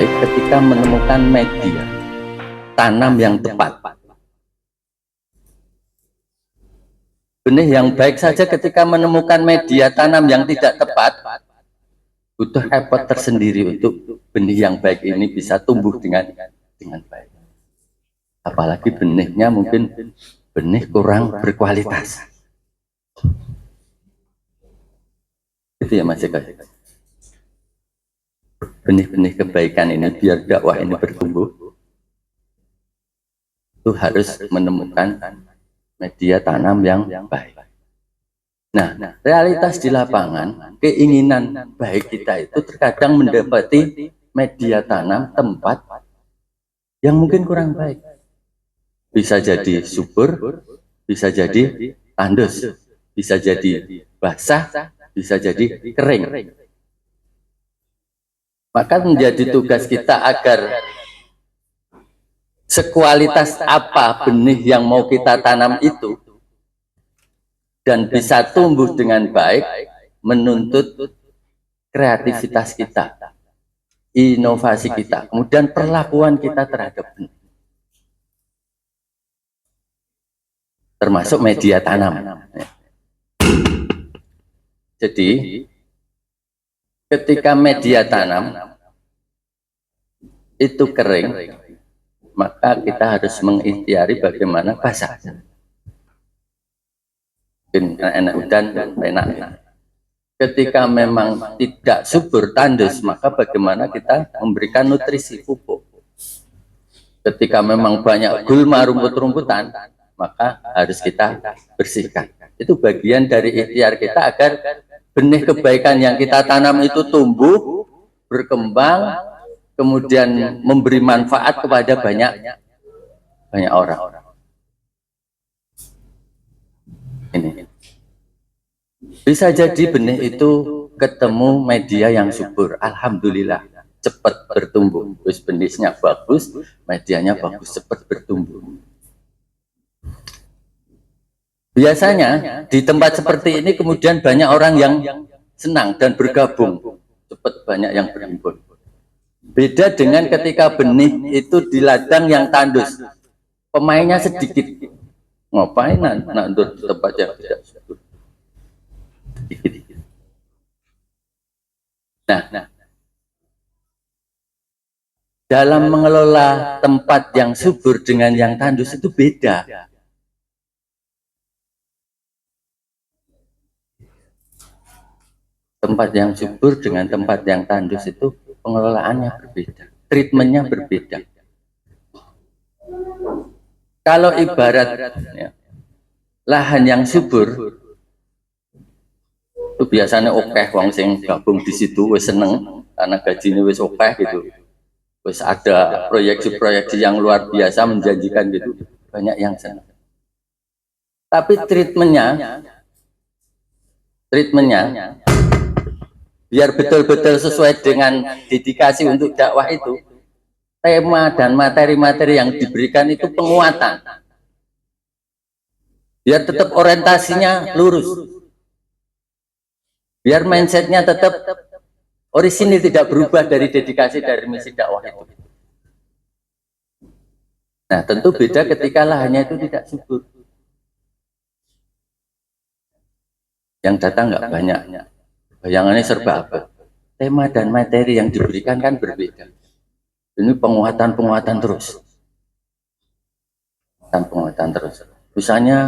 baik ketika menemukan media tanam yang tepat. Benih yang baik saja ketika menemukan media tanam yang tidak tepat, butuh effort tersendiri untuk benih yang baik ini bisa tumbuh dengan baik. Apalagi benihnya mungkin benih kurang berkualitas. Itu ya Mas Eka. Benih-benih kebaikan ini biar dakwah ini bertumbuh, itu harus menemukan media tanam yang baik. Nah, realitas di lapangan, keinginan baik kita itu terkadang mendapati media tanam tempat yang mungkin kurang baik. Bisa jadi subur, bisa jadi tandus, bisa jadi basah, bisa jadi kering. Maka menjadi tugas kita agar sekualitas apa benih yang mau kita tanam itu dan bisa tumbuh dengan baik, menuntut kreativitas kita, inovasi kita, kemudian perlakuan kita terhadap benih, termasuk media tanam. Jadi ketika media tanam itu kering, maka kita harus mengikhtiari bagaimana basah. Enak udan dan enak. Ketika memang tidak subur tandus, maka bagaimana kita memberikan nutrisi pupuk. Ketika memang banyak gulma rumput-rumputan, maka harus kita bersihkan. Itu bagian dari ikhtiar kita agar benih kebaikan yang kita tanam itu tumbuh, berkembang, kemudian memberi manfaat kepada banyak orang. Ini bisa jadi benih itu ketemu media yang subur, alhamdulillah cepat bertumbuh. Terus benihnya bagus, medianya bagus, cepat bertumbuh. Biasanya di tempat seperti ini kemudian banyak orang yang senang dan bergabung, cepat banyak yang berhimpun. Beda dengan ketika benih itu di ladang yang tandus, pemainnya sedikit. Ngapain nak di tempat yang tidak subur? Sedikit. Nah, dalam mengelola tempat yang subur dengan yang tandus itu beda. Tempat yang subur dengan tempat yang tandus itu pengelolaannya berbeda, treatmentnya berbeda. Kalau ibarat ya, lahan yang subur itu biasanya wong sing gabung di situ wis seneng karena gajinya wis gitu, wis ada proyeksi-proyeksi yang luar biasa menjanjikan gitu, banyak yang seneng. Tapi treatmentnya biar betul-betul sesuai dengan dedikasi untuk dakwah itu, tema dan materi-materi yang diberikan itu penguatan, biar tetap orientasinya lurus, biar mindsetnya tetap orisinil, tidak berubah dari dedikasi dari misi dakwah itu. Nah, tentu beda ketika lahannya itu tidak subur, yang datang nggak banyak. Bayangannya serba apa? Tema dan materi yang diberikan kan berbeda. Ini penguatan terus. Penguatan terus. Misalnya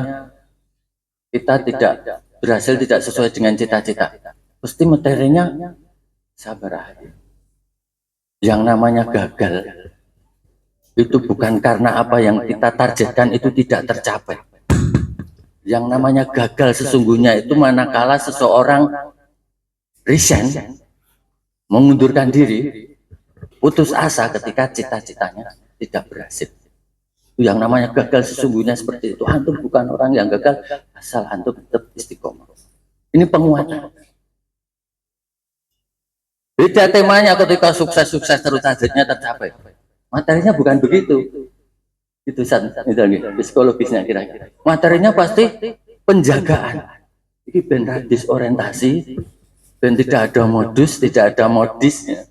kita tidak berhasil, tidak sesuai dengan cita-cita, pasti materinya sabar aja. Yang namanya gagal itu bukan karena apa yang kita targetkan itu tidak tercapai. Yang namanya gagal sesungguhnya itu manakala seseorang resign, mengundurkan diri, putus asa ketika cita-citanya tidak berhasil. Itu yang namanya gagal sesungguhnya seperti itu. Antum bukan orang yang gagal, asal antum tetap istiqomah. Ini penguatan. Beda temanya ketika sukses terus targetnya tercapai. Materinya bukan begitu. Itu psikologisnya kira-kira. Materinya pasti penjagaan. Ini benar disorientasi. Dan tidak ada modus, tidak ada modis. Ya.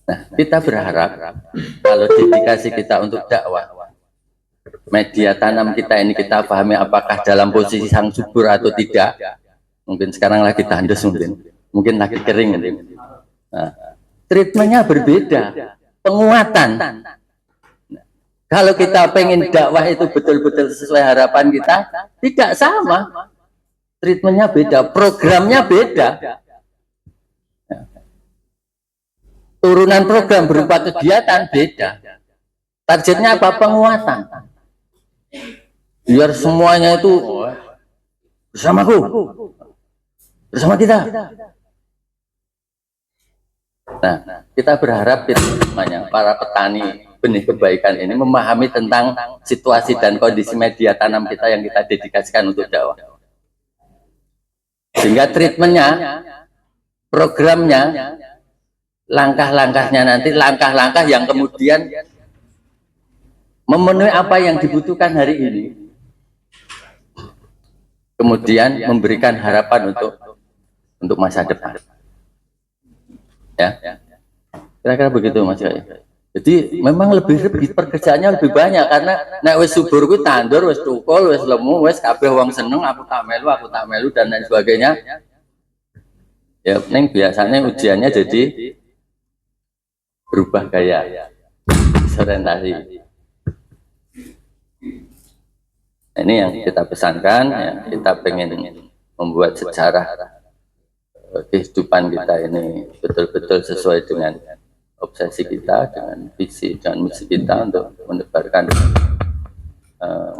Nah, kita berharap kalau dedikasi kita untuk dakwah, media tanam kita ini kita pahami apakah dalam posisi sang subur atau tidak. Mungkin sekarang lagi tandus, mungkin lagi kering. Nah, treatmentnya berbeda, penguatan. Kalau kita pengen dakwah itu betul-betul sesuai harapan kita, tidak sama. Treatmentnya beda, programnya beda. Turunan program berupa kegiatan beda. Targetnya apa? Penguatan. Biar semuanya itu bersamaku, bersama kita. Nah, kita berharap para petani benih kebaikan ini memahami tentang situasi dan kondisi media tanam kita yang kita dedikasikan untuk dakwah. Sehingga treatmentnya, programnya, langkah-langkahnya nanti langkah-langkah yang kemudian memenuhi apa yang dibutuhkan hari ini, kemudian memberikan harapan untuk masa depan. Ya, kira-kira begitu Mas Yai. Jadi memang lebih pekerjaannya lebih banyak karena nek wis subur ku tandur, wis tukul, wis lemu, wis kabeh wong seneng, aku tak melu dan lain sebagainya. Ya, neng biasanya ujiannya jadi berubah gaya, orientasi. Nah, ini yang kita pesankan, yang kita pengen membuat sejarah kehidupan kita ini betul-betul sesuai dengan obsesi kita, dengan visi dan misi kita untuk menebarkan,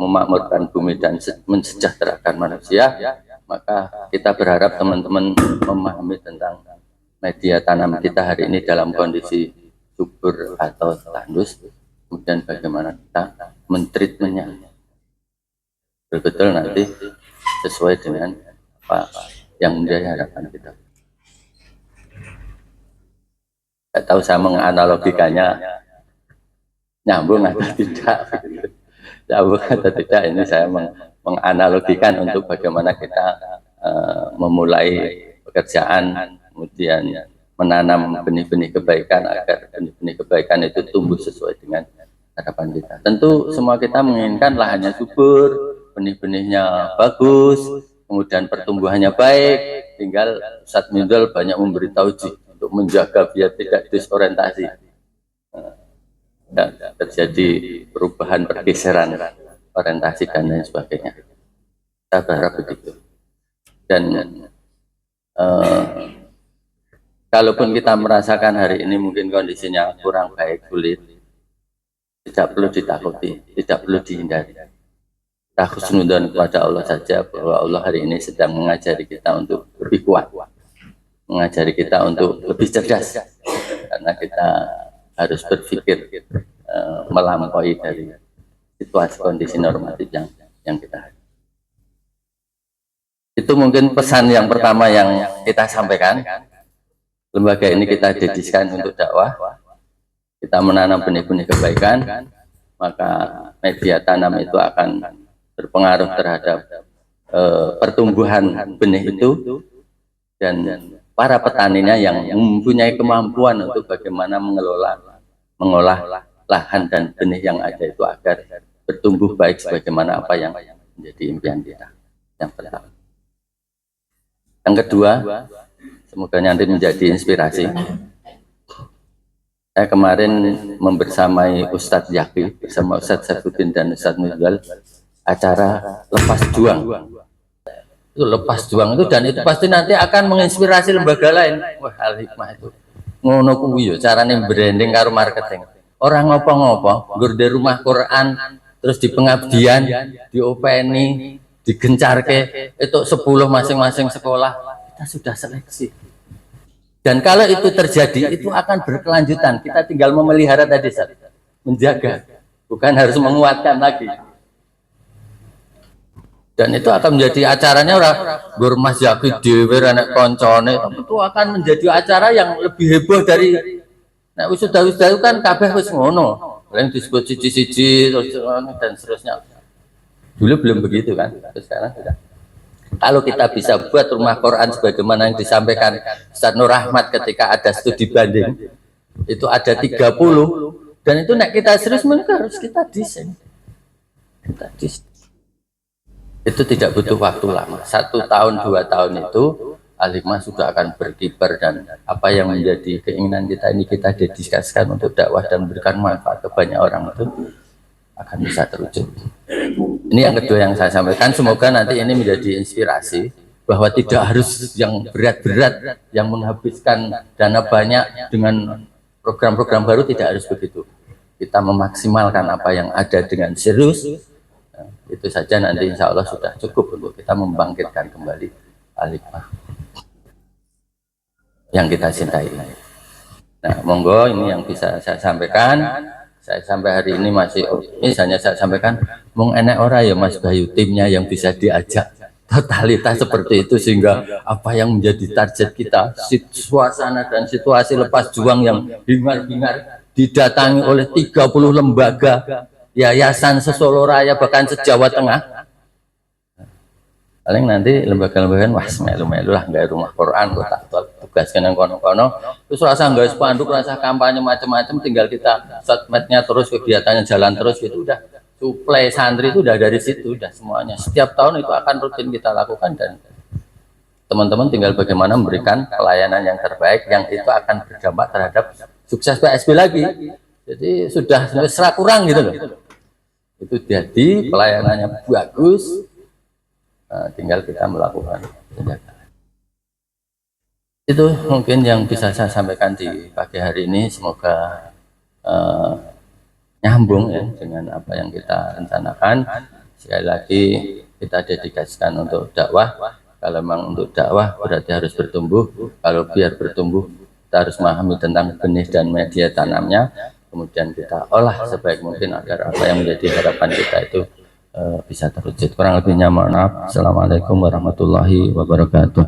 memakmurkan bumi dan mensejahterakan manusia. Maka kita berharap teman-teman memahami tentang media tanam kita hari ini dalam kondisi subur atau tandus, kemudian bagaimana kita mentreatmentnya betul-betul nanti sesuai dengan apa yang menjadi harapan kita. Tidak tahu saya menganalogikannya nyambung atau tidak, nyambung atau tidak, ini saya menganalogikan untuk bagaimana kita memulai pekerjaan, kemudian menanam benih-benih kebaikan agar benih-benih kebaikan itu tumbuh sesuai dengan harapan kita. Tentu semua kita menginginkan lahannya subur, benih-benihnya bagus, kemudian pertumbuhannya baik. Tinggal Ustadz Mindol banyak memberi taujiah untuk menjaga biar tidak disorientasi dan terjadi perubahan, pergeseran orientasi dan lain sebagainya. Kita berharap begitu. Dan kalaupun kita merasakan hari ini mungkin kondisinya kurang baik, sulit, tidak perlu ditakuti, tidak perlu dihindari. Kita husnudzon kepada Allah saja bahwa Allah hari ini sedang mengajari kita untuk lebih kuat, mengajari kita untuk lebih cerdas, karena kita harus berpikir melampaui dari situasi kondisi normatif yang kita ada. Itu mungkin pesan yang pertama yang kita sampaikan. Lembaga ini kita dedikasikan untuk dakwah. Kita menanam benih-benih kebaikan, maka media tanam itu akan berpengaruh terhadap pertumbuhan benih itu, dan para petaninya yang mempunyai kemampuan untuk bagaimana mengolah lahan dan benih yang ada itu agar bertumbuh baik sebagaimana apa yang menjadi impian kita. Yang pertama. Yang kedua, semoga nanti menjadi inspirasi. Saya kemarin membersamai Ustadz Yaki bersama Ustadz Saifuddin dan Ustadz Mindol acara lepas juang. Itu lepas juang itu, dan itu pasti nanti akan menginspirasi lembaga lain. Wah, hal hikmah itu. Ngono kuwi yo carane branding karo marketing. Orang ngopo-ngopo, nggur di rumah Quran, terus di pengabdian, diopeni, digencarke, itu 10 masing-masing sekolah, kita sudah seleksi. Dan kalau itu terjadi, itu akan berkelanjutan. Kita tinggal memelihara tadi, menjaga, bukan harus menguatkan lagi. Dan itu akan menjadi acaranya orang Gur Mas Yaki Dewi, anak koncone, itu akan menjadi acara yang lebih heboh dari. Nah, wisuda itu kan kabeh wis ngono, yang disebut siji-siji dan seterusnya. Dulu belum begitu kan, sekarang sudah. Kalau kita bisa buat rumah Quran sebagaimana yang disampaikan Ustadz Nur Rahmat ketika ada studi banding, itu ada 30, dan itu nek kita serius mereka harus kita desain. Itu tidak butuh waktu lama, 1 tahun 2 tahun itu Al-Hikmah sudah akan berkibar, dan apa yang menjadi keinginan kita ini kita dedikasikan untuk dakwah dan memberikan manfaat ke banyak orang itu akan bisa terwujud. Ini yang kedua yang saya sampaikan, semoga nanti ini menjadi inspirasi bahwa tidak harus yang berat-berat, yang menghabiskan dana banyak dengan program-program baru, tidak harus begitu. Kita memaksimalkan apa yang ada dengan serius, itu saja nanti insya Allah sudah cukup untuk kita membangkitkan kembali Al-Hikmah yang kita cintai. Nah, monggo ini yang bisa saya sampaikan. Saya sampai hari ini masih, misalnya saya sampaikan, mung enek ora ya Mas Bayu timnya yang bisa diajak totalitas seperti itu, sehingga apa yang menjadi target kita, suasana dan situasi lepas juang yang hingar-bingar didatangi oleh 30 lembaga, yayasan se-Solo Raya, bahkan se-Jawa Tengah. Paling nanti lembaga-lembaga wah melu-melu lah nggak rumah Quran, kok tak tugaskan yang kono-kono, terus rasa nggak spanduk, rasa kampanye macam-macam, tinggal kita sosmednya terus, kegiatannya jalan terus, itu udah suplai santri itu udah dari situ, udah semuanya. Setiap tahun itu akan rutin kita lakukan, dan teman-teman tinggal bagaimana memberikan pelayanan yang terbaik, yang itu akan berdampak terhadap sukses PSB lagi. Jadi sudah serak kurang gitu loh. Itu jadi pelayanannya bagus. Tinggal kita melakukan penjagaan. Itu mungkin yang bisa saya sampaikan di pagi hari ini. Semoga nyambung ya dengan apa yang kita rencanakan. Sekali lagi kita dedikasikan untuk dakwah. Kalau memang untuk dakwah berarti harus bertumbuh. Kalau biar bertumbuh kita harus memahami tentang benih dan media tanamnya. Kemudian kita olah sebaik mungkin agar apa yang menjadi harapan kita itu bisa terwujud. Kurang lebihnya mohon maaf. Assalamualaikum warahmatullahi wabarakatuh.